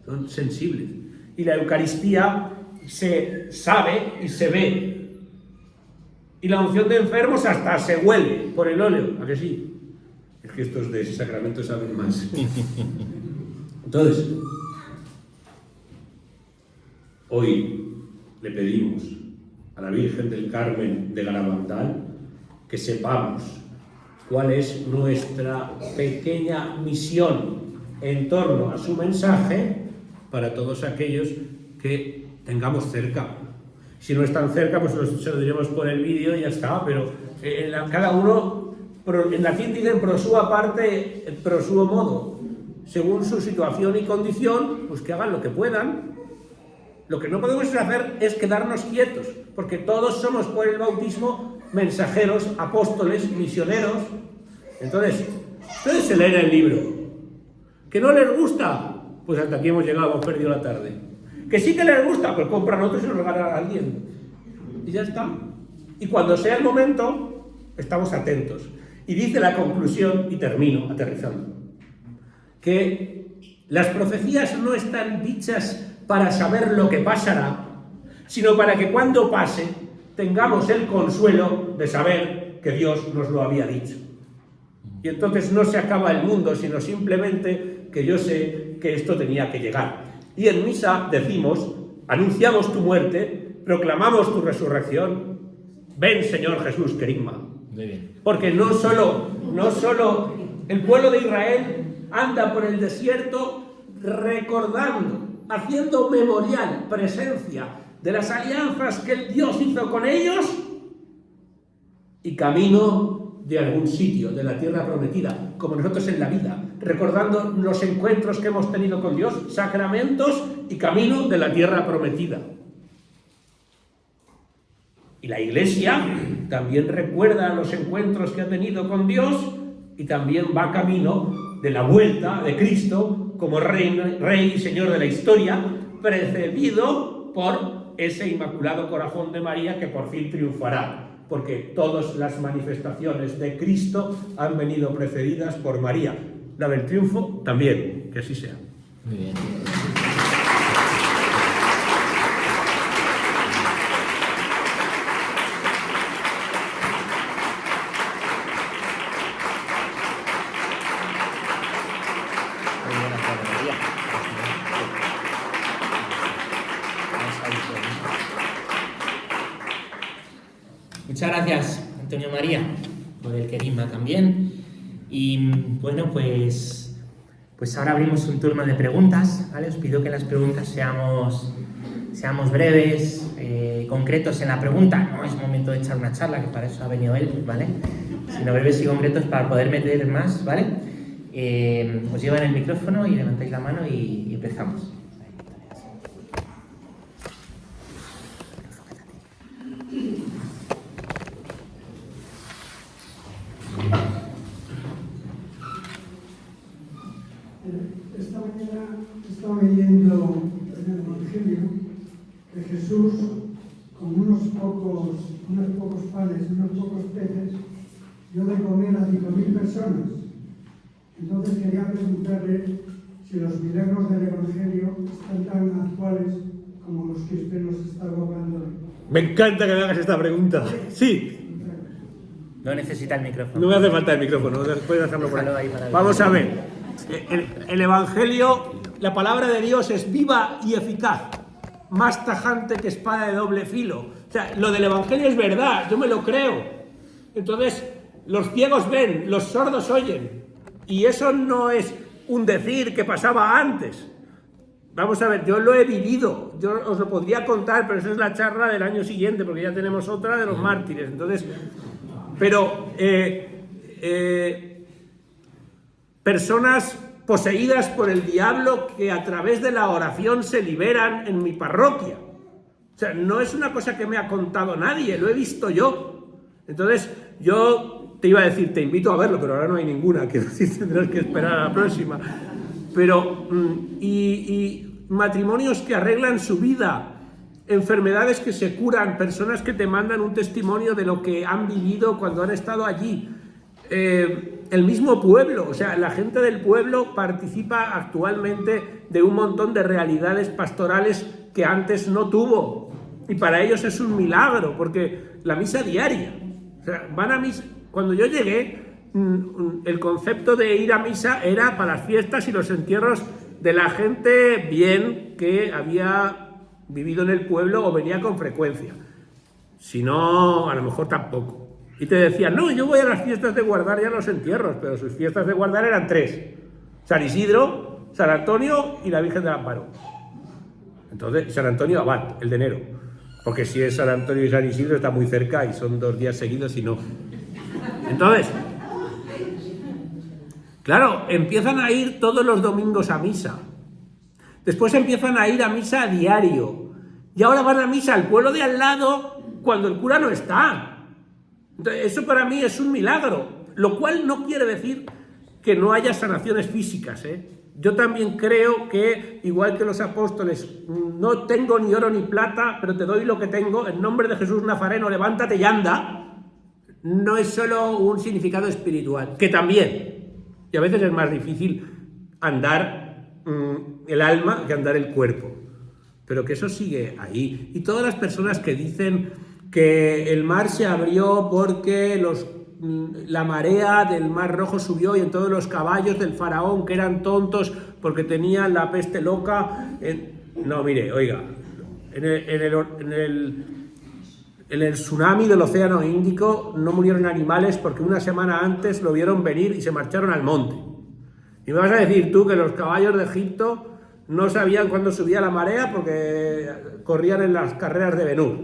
son sensibles. Y la Eucaristía se sabe y se ve. Y la unción de enfermos hasta se huele por el óleo, ¿a que sí? Es que estos de ese sacramento saben más. Entonces, hoy le pedimos a la Virgen del Carmen de Garabandal que sepamos cuál es nuestra pequeña misión en torno a su mensaje para todos aquellos que tengamos cerca. Si no están cerca, pues se lo diremos por el vídeo y ya está, pero cada uno, en latín dicen pro sua parte, pro suo modo, según su situación y condición, pues que hagan lo que puedan. Lo que no podemos hacer es quedarnos quietos, porque todos somos por el bautismo mensajeros, apóstoles, misioneros. Entonces, ustedes se leen el libro. ¿Que no les gusta? Pues hasta aquí hemos llegado, hemos perdido la tarde. Que sí que les gusta, pues compran otro y se lo regalan a alguien. Y ya está. Y cuando sea el momento, estamos atentos. Y dice la conclusión, y termino aterrizando, que las profecías no están dichas para saber lo que pasará, sino para que cuando pase tengamos el consuelo de saber que Dios nos lo había dicho. Y entonces no se acaba el mundo, sino simplemente que yo sé que esto tenía que llegar. Y en misa decimos, anunciamos tu muerte, proclamamos tu resurrección. Ven, Señor Jesús, querigma. Muy bien. Porque no solo el pueblo de Israel anda por el desierto recordando, haciendo memorial, presencia de las alianzas que Dios hizo con ellos y camino de algún sitio, de la tierra prometida, como nosotros en la vida, recordando los encuentros que hemos tenido con Dios, sacramentos y camino de la tierra prometida. Y la Iglesia también recuerda los encuentros que ha tenido con Dios y también va camino de la vuelta de Cristo como Rey y Señor de la historia, precedido por ese Inmaculado Corazón de María que por fin triunfará, porque todas las manifestaciones de Cristo han venido precedidas por María. La del triunfo también, que así sea. Muy bien. Muchas gracias, Antonio María, por el querigma también. Y bueno, pues ahora abrimos un turno de preguntas, ¿vale? Os pido que las preguntas seamos breves, concretos en la pregunta. No es momento de echar una charla, que para eso ha venido él, ¿vale? Sino breves y concretos para poder meter más, ¿vale? Os llevan el micrófono y levantáis la mano y empezamos. Esta mañana estaba leyendo en el Evangelio que Jesús, con unos pocos panes y unos pocos peces, dio de comer a 5.000 personas. Entonces quería preguntarle si los milagros del Evangelio están tan actuales como los que usted nos está abogando hoy. Me encanta que me hagas esta pregunta. Sí. No necesita el micrófono. No me hace falta el micrófono, puedes hacerlo por ahí. Vamos a ver. El Evangelio, la palabra de Dios es viva y eficaz, más tajante que espada de doble filo. O sea, lo del Evangelio es verdad, yo me lo creo. Entonces, los ciegos ven, los sordos oyen. Y eso no es un decir que pasaba antes. Vamos a ver, yo lo he vivido, yo os lo podría contar, pero esa es la charla del año siguiente, porque ya tenemos otra de los mártires. Entonces, pero personas poseídas por el diablo que a través de la oración se liberan en mi parroquia. O sea, no es una cosa que me ha contado nadie, lo he visto yo. Entonces, yo te iba a decir, te invito a verlo, pero ahora no hay ninguna, quiero decir, tendrás que esperar a la próxima. Pero, y matrimonios que arreglan su vida, enfermedades que se curan, personas que te mandan un testimonio de lo que han vivido cuando han estado allí. El mismo pueblo, o sea, la gente del pueblo participa actualmente de un montón de realidades pastorales que antes no tuvo. Y para ellos es un milagro, porque la misa diaria, o sea, van a misa. Cuando yo llegué, el concepto de ir a misa era para las fiestas y los entierros de la gente bien que había vivido en el pueblo o venía con frecuencia. Si no, a lo mejor tampoco. Y te decían, no, yo voy a las fiestas de guardar y a los entierros, pero sus fiestas de guardar eran 3. San Isidro, San Antonio y la Virgen del Amparo. Entonces, San Antonio Abad, el de enero. Porque si es San Antonio y San Isidro está muy cerca y son 2 días seguidos y no. Entonces, claro, empiezan a ir todos los domingos a misa. Después empiezan a ir a misa a diario. Y ahora van a misa al pueblo de al lado cuando el cura no está. Entonces, eso para mí es un milagro, lo cual no quiere decir que no haya sanaciones físicas, ¿eh? Yo también creo que, igual que los apóstoles, no tengo ni oro ni plata, pero te doy lo que tengo, en nombre de Jesús Nazareno, levántate y anda, no es solo un significado espiritual, que también, y a veces es más difícil andar el alma que andar el cuerpo, pero que eso sigue ahí. Y todas las personas que dicen que el mar se abrió porque la marea del Mar Rojo subió y entonces los caballos del faraón, que eran tontos porque tenían la peste loca... No, mire, oiga, en el tsunami del Océano Índico no murieron animales porque una semana antes lo vieron venir y se marcharon al monte. Y me vas a decir tú que los caballos de Egipto no sabían cuándo subía la marea porque corrían en las carreras de Ben-Hur.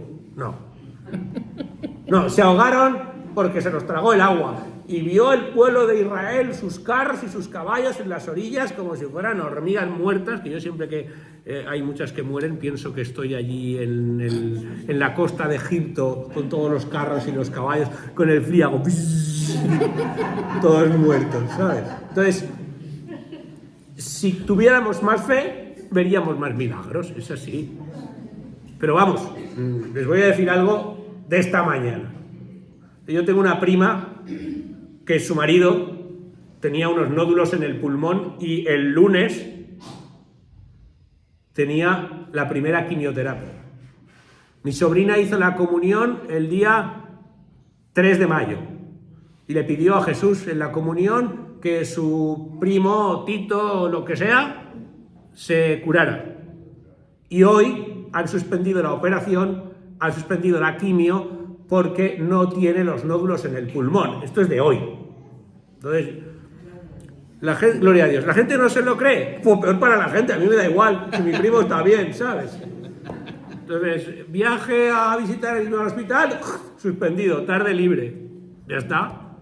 No, se ahogaron porque se los tragó el agua. Y vio el pueblo de Israel sus carros y sus caballos en las orillas como si fueran hormigas muertas, que yo siempre que hay muchas que mueren pienso que estoy allí en la costa de Egipto con todos los carros y los caballos, con el frío, todos muertos, ¿sabes? Entonces, si tuviéramos más fe, veríamos más milagros, es así. Pero vamos, les voy a decir algo de esta mañana. Yo tengo una prima que su marido tenía unos nódulos en el pulmón y el lunes tenía la primera quimioterapia. Mi sobrina hizo la comunión el día 3 de mayo y le pidió a Jesús en la comunión que su primo, Tito o lo que sea, se curara. Y hoy han suspendido la operación, han suspendido la quimio porque no tiene los nódulos en el pulmón. Esto es de hoy. Entonces, la gente, gloria a Dios, la gente no se lo cree. Pues peor para la gente, a mí me da igual, si mi primo está bien, ¿sabes? Entonces, viaje a visitar el hospital, suspendido, tarde libre. Ya está.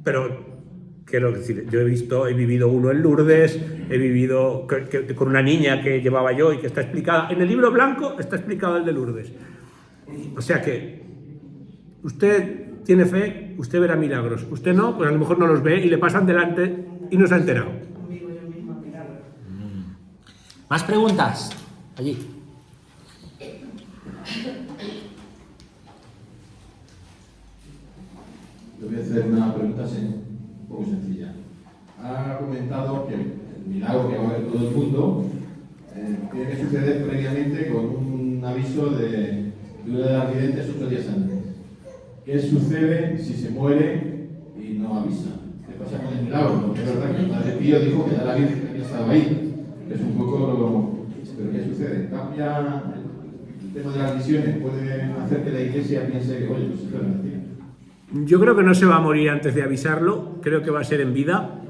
Pero, quiero decir, yo he vivido uno en Lourdes, he vivido con una niña que llevaba yo y que está explicada. En el libro blanco está explicado el de Lourdes. O sea que, usted tiene fe, usted verá milagros. Usted no, pues a lo mejor no los ve y le pasan delante y no se ha enterado. ¿Más preguntas? Allí. Yo voy a hacer una pregunta un poco sencilla. Ha comentado que el milagro que va a ver todo el mundo tiene que suceder previamente con un aviso de uno de los accidentes 8 días antes. ¿Qué sucede si se muere y no avisa? ¿Qué pasa con el milagro? Porque es verdad que el Padre Pío dijo que ya la Virgen había estado ahí. Es un poco... ¿Pero qué sucede? ¿Cambia el tema de las visiones? ¿Puede hacer que la Iglesia piense que, oye, pues es verdad, tío? Yo creo que no se va a morir antes de avisarlo, creo que va a ser en vida,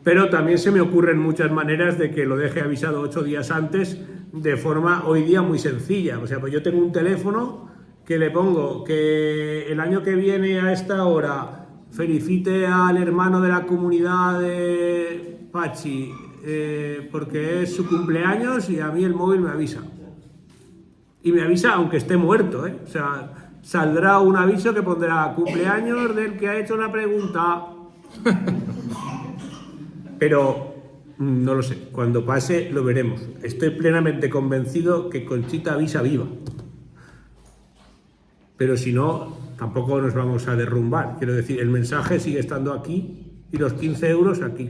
pero también se me ocurren muchas maneras de que lo deje avisado 8 días antes de forma hoy día muy sencilla. O sea, pues yo tengo un teléfono que le pongo que el año que viene a esta hora felicite al hermano de la comunidad de Pachi porque es su cumpleaños y a mí el móvil me avisa. Y me avisa aunque esté muerto, ¿eh? O sea, saldrá un aviso que pondrá cumpleaños del que ha hecho la pregunta. Pero no lo sé, cuando pase lo veremos. Estoy plenamente convencido que Conchita avisa viva. Pero si no, tampoco nos vamos a derrumbar. Quiero decir, el mensaje sigue estando aquí y los 15 euros aquí.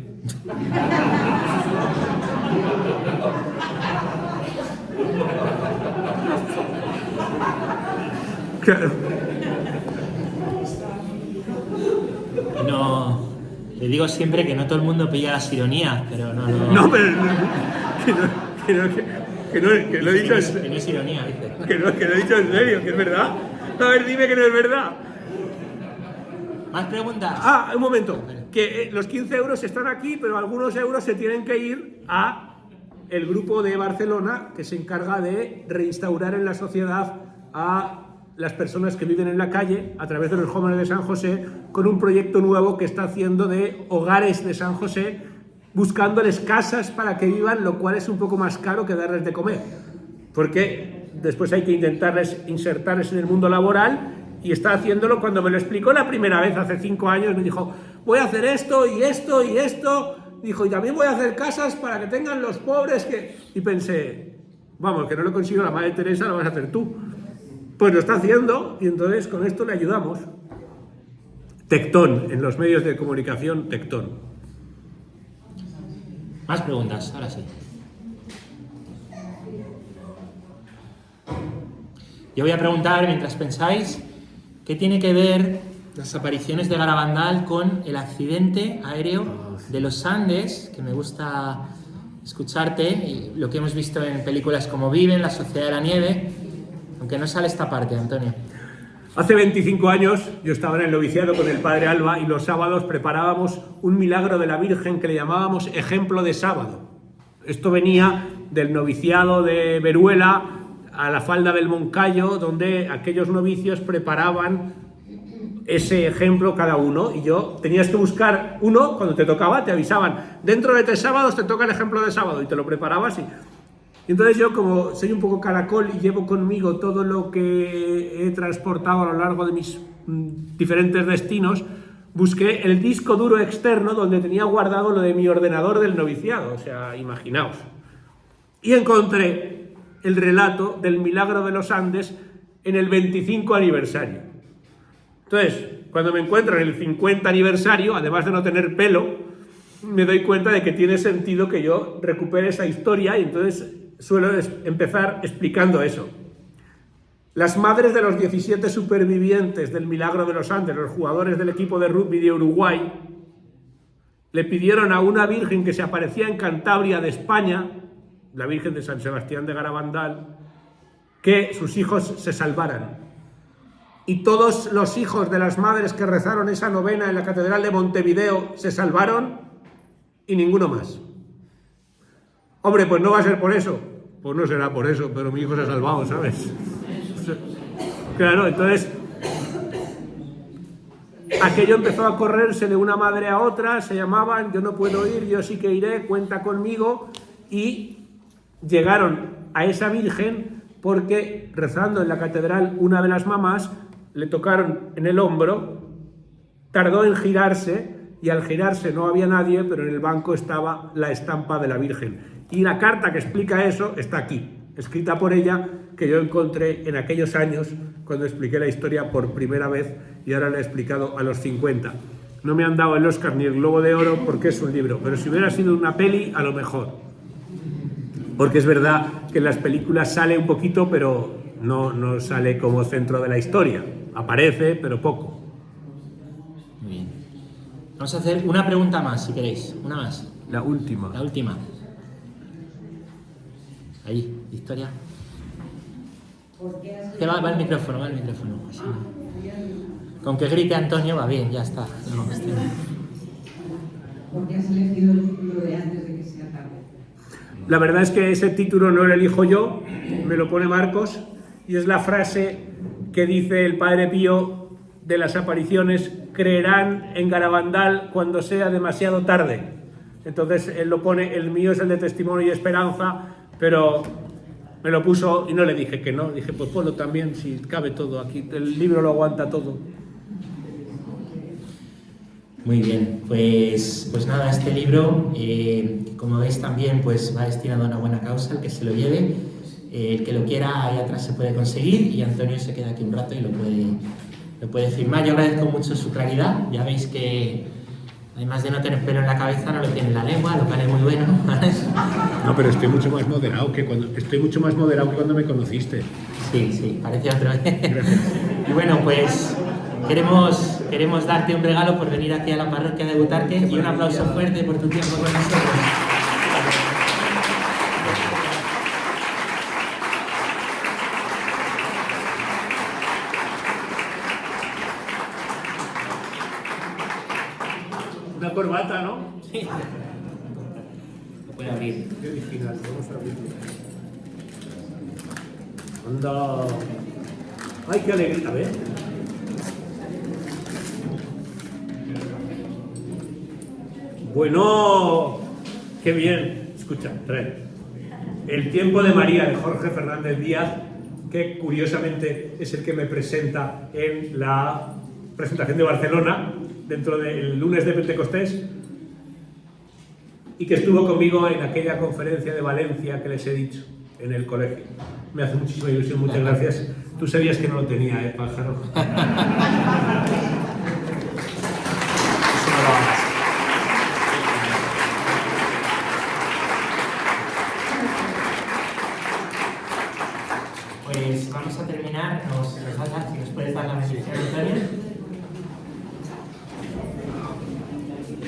Claro. No, le digo siempre que no todo el mundo pilla las ironías, pero no. No, pero que lo he dicho Que no es ironía, dice. que lo he dicho en serio, que es verdad. A ver, dime que no es verdad. ¿Más preguntas? Ah, un momento. Que los 15 euros están aquí, pero algunos euros se tienen que ir a el grupo de Barcelona que se encarga de reinstaurar en la sociedad a las personas que viven en la calle a través de los jóvenes de San José, con un proyecto nuevo que está haciendo de hogares de San José, buscándoles casas para que vivan, lo cual es un poco más caro que darles de comer, porque después hay que intentarles insertarles en el mundo laboral, y está haciéndolo. Cuando me lo explicó la primera vez hace 5 años, me dijo, voy a hacer esto y esto y esto, dijo, y también voy a hacer casas para que tengan los pobres que... Y pensé, vamos, que no lo consigo la Madre Teresa, lo vas a hacer tú. Pues lo está haciendo y entonces con esto le ayudamos. Tectón, en los medios de comunicación, Tectón. Más preguntas, ahora sí. Yo voy a preguntar, mientras pensáis, ¿qué tiene que ver las apariciones de Garabandal con el accidente aéreo de los Andes? Que me gusta escucharte, y lo que hemos visto en películas como Viven, La Sociedad de la Nieve, aunque no sale esta parte, Antonio. Hace 25 años yo estaba en el noviciado con el padre Alba y los sábados preparábamos un milagro de la Virgen que le llamábamos ejemplo de sábado. Esto venía del noviciado de Veruela a la falda del Moncayo, donde aquellos novicios preparaban ese ejemplo cada uno, y yo tenías que buscar uno. Cuando te tocaba te avisaban, dentro de 3 sábados te toca el ejemplo de sábado, y te lo preparabas. Y entonces yo, como soy un poco caracol y llevo conmigo todo lo que he transportado a lo largo de mis diferentes destinos, busqué el disco duro externo donde tenía guardado lo de mi ordenador del noviciado, o sea, imaginaos. Y encontré el relato del milagro de los Andes en el 25 aniversario. Entonces, cuando me encuentro en el 50 aniversario, además de no tener pelo, me doy cuenta de que tiene sentido que yo recupere esa historia y entonces suelo empezar explicando eso. Las madres de los 17 supervivientes del milagro de los Andes, los jugadores del equipo de rugby de Uruguay, le pidieron a una virgen que se aparecía en Cantabria de España, la Virgen de San Sebastián de Garabandal, que sus hijos se salvaran. Y todos los hijos de las madres que rezaron esa novena en la Catedral de Montevideo se salvaron y ninguno más. Hombre, pues no va a ser por eso. Pues no será por eso, pero mi hijo se ha salvado, ¿sabes? Claro, entonces aquello empezó a correrse de una madre a otra, se llamaban, yo no puedo ir, yo sí que iré, cuenta conmigo, y llegaron a esa virgen porque rezando en la catedral una de las mamás le tocaron en el hombro, tardó en girarse y al girarse no había nadie, pero en el banco estaba la estampa de la Virgen. Y la carta que explica eso está aquí, escrita por ella, que yo encontré en aquellos años cuando expliqué la historia por primera vez y ahora la he explicado a los 50. No me han dado el Oscar ni el Globo de Oro porque es un libro, pero si hubiera sido una peli, a lo mejor. Porque es verdad que en las películas sale un poquito, pero no sale como centro de la historia. Aparece, pero poco. Muy bien. Vamos a hacer una pregunta más, si queréis. Una más. La última. La última. Ahí, Victoria. Que va el micrófono, va el micrófono. Así. Con que grite Antonio va bien, ya está. No, ¿Por qué has elegido el título de antes de que sea tarde? La verdad es que ese título no lo elijo yo, me lo pone Marcos, y es la frase que dice el Padre Pío de las apariciones: creerán en Garabandal cuando sea demasiado tarde. Entonces él lo pone, el mío es el de testimonio y esperanza, pero me lo puso y no le dije que no, dije pues ponlo también, si cabe todo aquí, el libro lo aguanta todo. Muy bien, pues nada, este libro, como veis también, pues va destinado a una buena causa, el que se lo lleve, el que lo quiera ahí atrás se puede conseguir y Antonio se queda aquí un rato y lo puede firmar. Yo agradezco mucho su claridad, ya veis que además de no tener pelo en la cabeza, no lo tiene en la lengua, lo cual es muy bueno. No, pero estoy mucho más moderado que cuando me conociste. Sí, parece otro. Y bueno, pues queremos darte un regalo por venir aquí a la parroquia de Butarque y un aplauso fuerte por tu tiempo con nosotros. Una corbata, ¿no? Sí. Lo puede abrir. Qué original, vamos a abrirlo. Anda. Ay, qué alegría, a ver. Bueno, qué bien. Escucha, trae. El tiempo de María, de Jorge Fernández Díaz, que curiosamente es el que me presenta en la presentación de Barcelona, dentro del lunes de Pentecostés, y que estuvo conmigo en aquella conferencia de Valencia que les he dicho, en el colegio. Me hace muchísima ilusión, muchas gracias. Tú sabías que no lo tenía, pájaro. Pues vamos a terminar, si nos puedes dar la bendición, Antonio.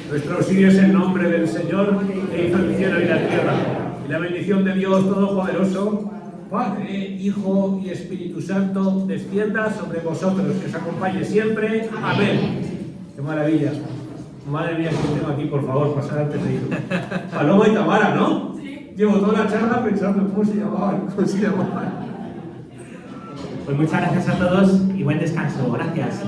Nuestro auxilio es el nombre del Señor que hizo el cielo y la tierra. Y la bendición de Dios Todopoderoso, Padre, Hijo y Espíritu Santo, descienda sobre vosotros, que os acompañe siempre. Amén. ¡Qué maravilla! Madre mía, que tengo aquí, por favor, pasar antes de ir. Paloma y Tamara, ¿no? Sí. Llevo toda la charla pensando cómo se llamaban. Pues muchas gracias a todos y buen descanso. Gracias.